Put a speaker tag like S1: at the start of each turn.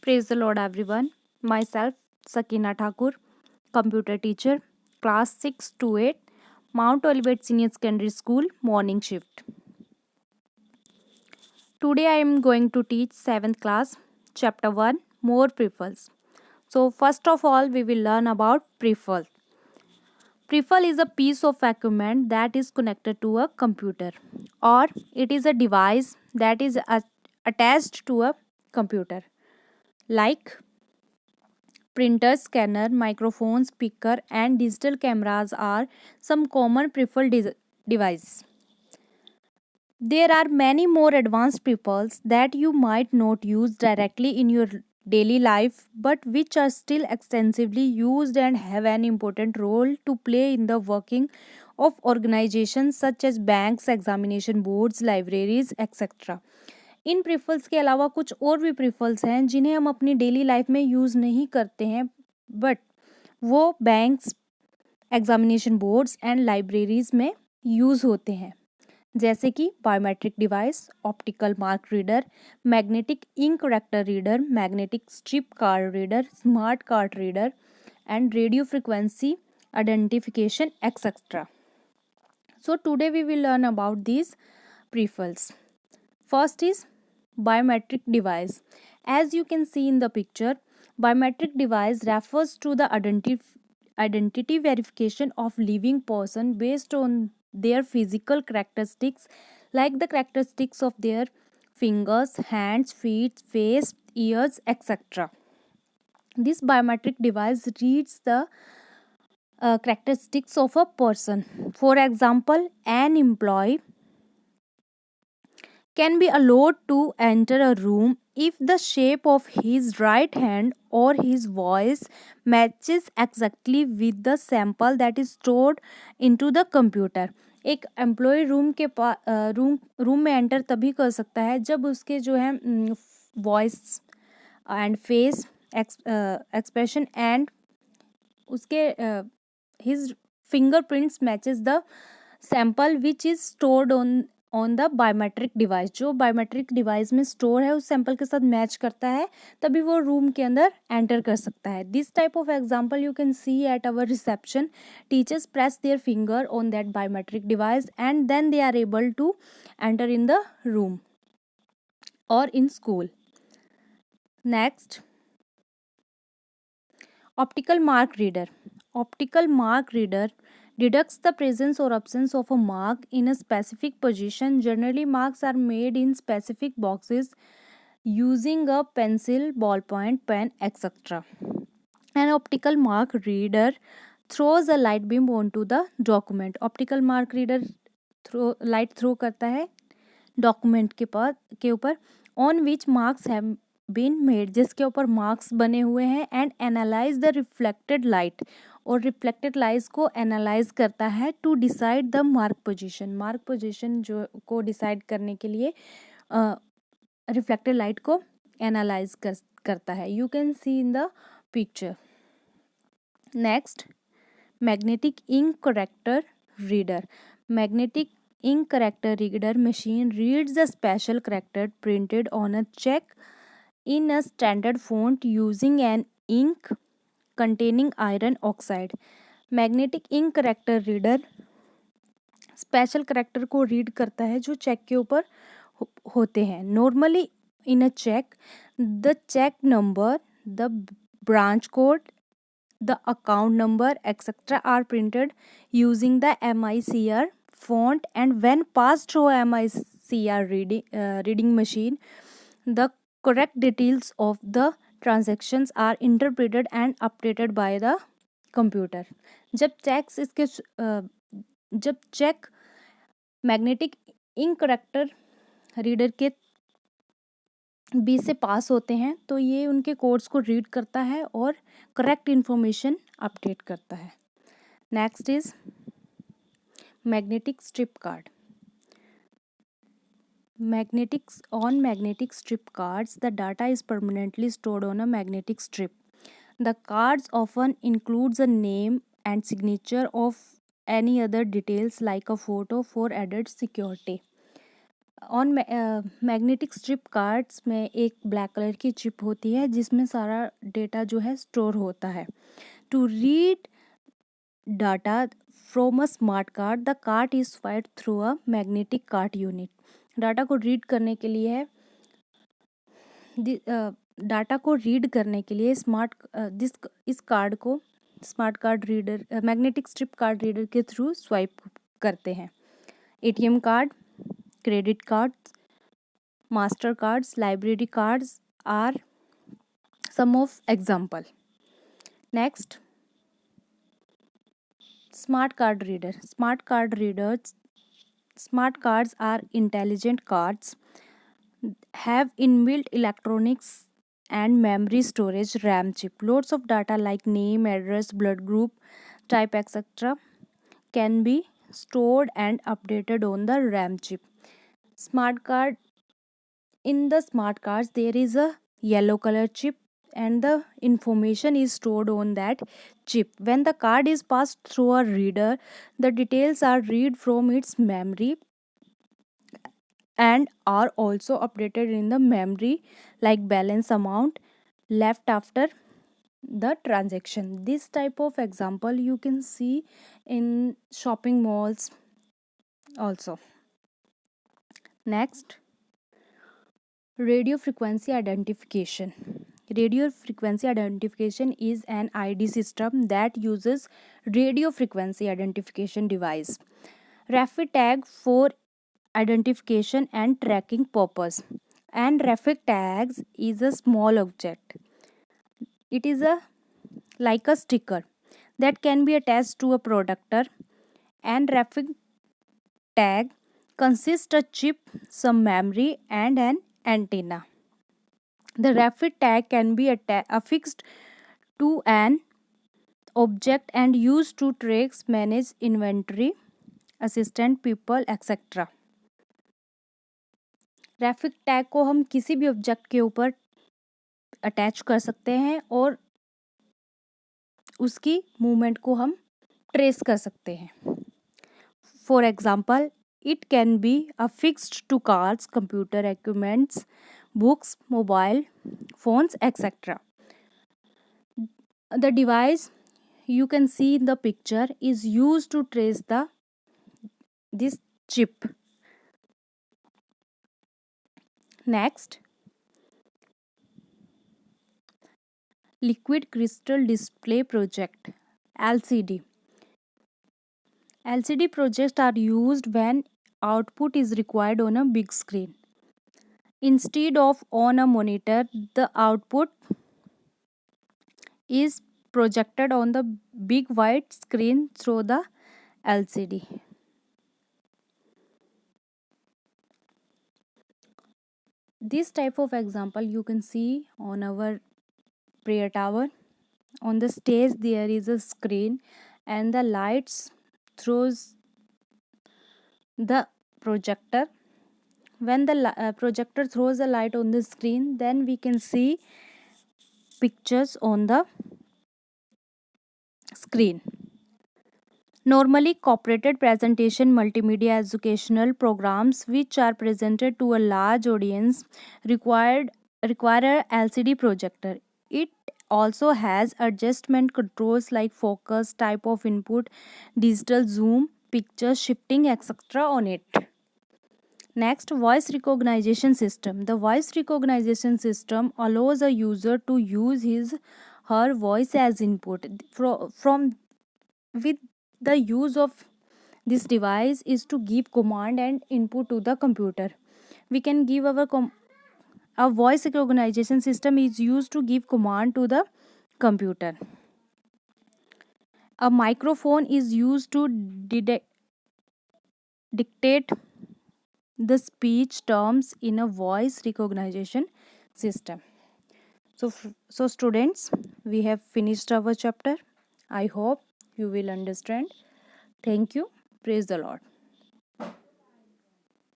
S1: Praise the Lord, everyone. Myself, Sakina Thakur, computer teacher, class 6 to 8, Mount Olivet Senior Secondary School, morning shift. Today I am going to teach 7th class, chapter 1, more preferals. So, first of all, we will learn about preferal. Preferal is a piece of equipment that is connected to a computer, or it is a device that is attached to a computer, like printer, scanner, microphone, speaker, and digital cameras are some common preferred devices. There are many more advanced preferreds that you might not use directly in your daily life but which are still extensively used and have an important role to play in the working of organizations such as banks, examination boards, libraries, etc. इन प्रिफल्स के अलावा कुछ और भी प्रिफल्स हैं जिन्हें हम अपनी daily life में यूज़ नहीं करते हैं बट वो banks, examination boards and libraries में यूज़ होते हैं, जैसे कि biometric device, optical mark reader, magnetic ink character reader, magnetic strip card reader, smart card reader and radio frequency identification, etc. So today we will learn about these prefills. First is biometric device. As you can see in the picture, biometric device refers to the identity verification of living person based on their physical characteristics like the characteristics of their fingers, hands, feet, face, ears, etc. This biometric device reads the characteristics of a person. For example, an employee can be allowed to enter a room if the shape of his right hand or his voice matches exactly with the sample that is stored into the computer. एक employ room में enter तभी कर सकता है जब उसके जो है voice and face expression and उसके his fingerprints matches the sample which is stored on the biometric device. जो बायोमेट्रिक डिवाइस में स्टोर है उस सैंपल के साथ मैच करता है तभी वो रूम के अंदर एंटर कर सकता है. This type of example you can see at our reception. Teachers press their finger on that biometric device and then they are able to enter in the room or in school. Next, optical mark reader. Optical mark reader detects the presence or absence of a mark in a specific position. Generally, marks are made in specific boxes using a pencil, ballpoint, pen, etc. An optical mark reader throws a light beam onto the document. Optical mark reader light throw करता है document के ऊपर on which marks have been made, जिसके ऊपर marks बने हुए हैं, and analyse the reflected light, और रिफ्लेक्टेड लाइट को एनालाइज करता है to decide the mark position. Mark position जो को डिसाइड करने के लिए रिफ्लेक्टेड लाइट को एनालाइज करता है. You can see in the picture. Next, magnetic ink character reader. Magnetic ink character reader machine reads the special character printed on a check in a standard font using an ink containing iron oxide. Magnetic ink character reader special character को read करता है जो cheque के ऊपर होते हैं. Normally in a cheque the cheque number, the branch code, the account number, etc. are printed using the MICR font, and when passed through MICR reading machine, the correct details of the transactions are interpreted and updated by the computer. जब cheque magnetic ink character reader के बी से pass होते हैं तो ये उनके codes को रीड करता है और करेक्ट इन्फॉर्मेशन अपडेट करता है. Next is magnetic strip card. Magnetic strip cards, the data is permanently stored on a magnetic strip. The cards often includes a name and signature of any other details like a photo for added security. On magnetic strip cards में एक black colour की chip होती है जिसमें सारा data जो है store होता है. To read data from a smart card, the card is fed through a magnetic card unit. Data को रीड करने के लिए है डाटा को रीड करने के लिए इस कार्ड को smart card reader magnetic strip card reader के थ्रू स्वाइप करते हैं. ATM card, credit card, Mastercards, library cards are some of example. Next, smart card reader. Smart cards are intelligent cards, have inbuilt electronics and memory storage RAM chip. Loads of data like name, address, blood group, type, etc. can be stored and updated on the RAM chip. Smart card In the smart cards there is a yellow color chip and the information is stored on that chip. When the card is passed through a reader, the details are read from its memory and are also updated in the memory, like balance amount left after the transaction. This type of example you can see in shopping malls also. Next, radio frequency identification. Radio frequency identification is an ID system that uses radio frequency identification device, RFID tag, for identification and tracking purpose. And RFID tags is a small object. It is like a sticker that can be attached to a protector. And RFID tag consists a chip, some memory, and an antenna. The RFID tag can be affixed to an object and used to track, manage inventory, assistant people, etc. RFID tag को हम किसी भी object के ऊपर attach कर सकते हैं और उसकी मूवमेंट को हम ट्रेस कर सकते हैं. For example, it can be affixed to cars, computer equipments, books, mobile phones, etc. The device you can see in the picture is used to trace this chip. Next, liquid crystal display project, LCD. LCD projects are used when output is required on a big screen. Instead of on a monitor, the output is projected on the big white screen through the LCD. This type of example you can see on our prayer tower. On the stage there is a screen and the lights throws the projector. When the projector throws the light on the screen, then we can see pictures on the screen. Normally, cooperated presentation multimedia educational programs which are presented to a large audience require a LCD projector. It also has adjustment controls like focus, type of input, digital zoom, picture shifting, etc. on it. Next, voice recognition system. The voice recognition system allows a user to use her voice as input. From with the use of this device is to give command and input to the computer. We can give a voice recognition system is used to give command to the computer. A microphone is used to dictate the speech terms in a voice recognition system. So students, we have finished our chapter. I hope you will understand. Thank you. Praise the Lord.